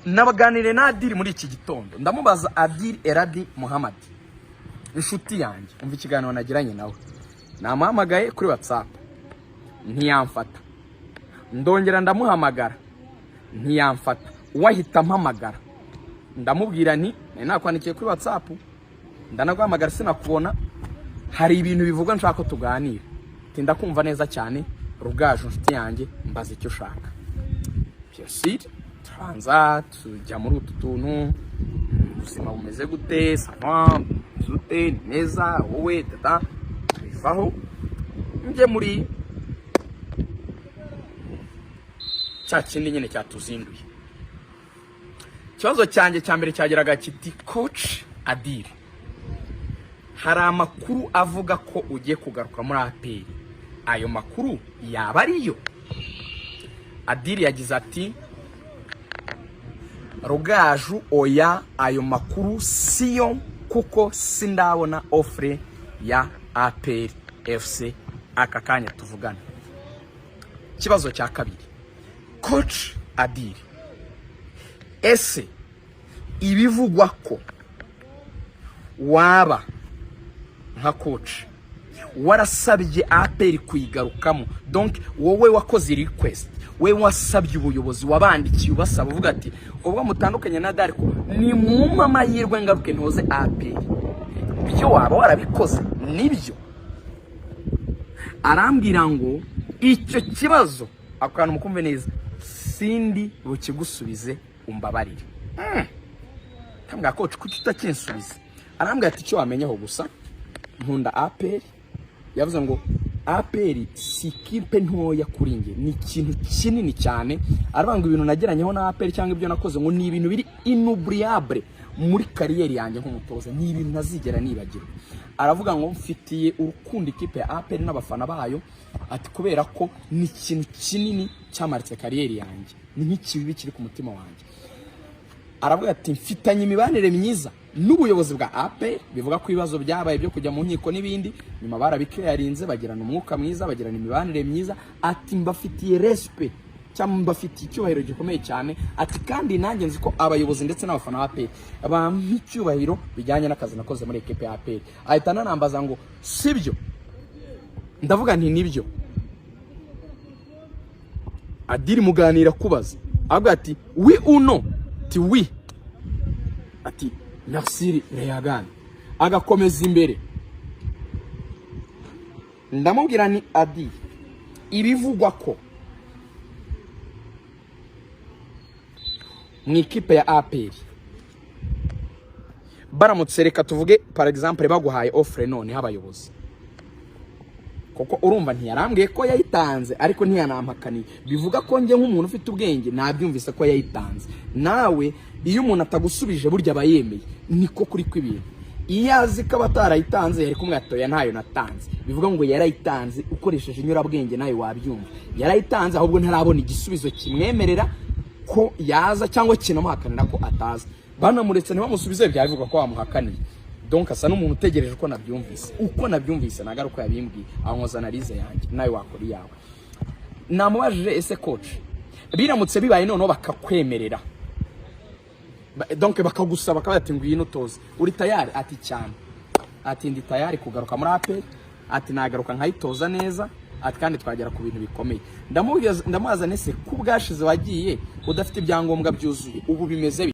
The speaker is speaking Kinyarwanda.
nabaganire na Adil muri iki gitondo ndamubaza Adil Eradi Muhammad inshuti yanjye umva ikiganiro nagiranye nawe namuhamagaye kuri WhatsApp ntiyamfata ndongera ndamuhamagara ntiyamfata wahita mpamagara ndamubwira nti nakwandikiye kuri WhatsApp ndanaguhamagara sinakubona hari ibintu bivuga nshaka ko tuganira tinda kumva neza cyane Rugaju inshuti yanjye mbaza icyo ushaka Pierre Tranza tujya muri utu tuntu ubuzima bumeze gute sava zute neza wowe tata bivaho nje muri cya kindi nyine cyatuzinduye ikibazo cyanjye cya mbere cyageraga kiti coach Adil hari amakuru avuga ko ugiye kugaruka muri APR ayo makuru yaba ariyo Adil yagize ati Rugaju oya ayo makuru siyo kuko sindabona offre ya APR FC aka kanya tuvugana. Kibazo cya kabiri coach Adil ese ibivugwa ko waba nka coach warasabye APR kuyigarukamo donc wowe wakoze request we wasabye ubuyobozi wabandikiye ubasaba uvuga ati ubwo mutandukanye na Adil ko ni mu mama yirwe ngaruke ntoze APR byo waba warabikoze nibyo arambwira ngo icyo kibazo akantu mukumve neza sindi bukigusubize umbabarire tambwa coach kuki utakinsubiza arambwira ati cyo wamenyeho gusa nkunda APR yavuze ngo APR si kipe ntoya kuri nge ni ikintu kinini cyane arabanga ibintu nageranyeho na APR cyangwa ibyo nakoze ngo ni ibintu biri inoubliable muri kariyeri yanjye nk'umutoza ni ibintu ntazigera nibagira aravuga ngo mfitiye urukundo ikipe ya APR n'abafana bayo ati kubera ko ni ikintu kinini cyamaritse kariyeri yanjye ni nk'ikibibi kiri ku mutima wanjye aravuga ati mfitanye imibanire myiza n'ubuyobozi bwa APR bivuga ko ibibazo byabaye byo kujya mu nkiko n'ibindi nyuma barabikyarinze bagirana umwuka mwiza bagirana imibanire myiza ati mbafitiye respect cyangwa mbafitiye icyubahiro gikomeye cyane ati kandi nanjye nzi ko abayobozi ndetse n'abafana ba APR bampa icyubahiro bijyanye n'akazi nakoze muri equipe ya APR ahita nanambaza ngo sibyo ndavuga nti nibyo Adil muganira kubaza avuga ati oui ou non ati oui ati merci Reagan agakomeza imbere ndamubwira ni Adil ibivugwa ko mu ikipe ya APR baramutse reka tuvuge par exemple baguhaye offre none habayobozi koko urumva ntiyarambwiye ko yayitanze ariko ntiyanampakaniye bivuga ko nge nk'umuntu ufite ubwenge nabyumvise ko yayitanze nawe iyo umuntu atagusubije burya abayemeye niko kuri kwibintu iyo azi ko batarayitanze yari kumwe atoya ntayo natanze bivuga ngo yarayitanze ukoresheje inyurabwenge nayo wabyumva yarayitanze ahubwo ntarabona igisubizo kimwemerera ko yaza cyangwa kinamuhakanira ko ataza banamuretse ntibamusubize byavuga ko bamuhakaniye donc asa n'umuntu utegereje ko nabyumvise uko nabyumvise nagaruka yabimbwiye ankoza analize yanjye nayo wakora yawe namubajije ese coach biramutse bibaye none bakakwemerera donc bakagusaba ati ngwino toze uri tayari ati cyane ati ndi tayari kugaruka muri APR ati nagaruka nkayitoza neza ati kandi twagera ku bintu bikomeye ndamubaza nese ku bwashize wagiye udafite ibyangombwa byuzuye ubu bimeze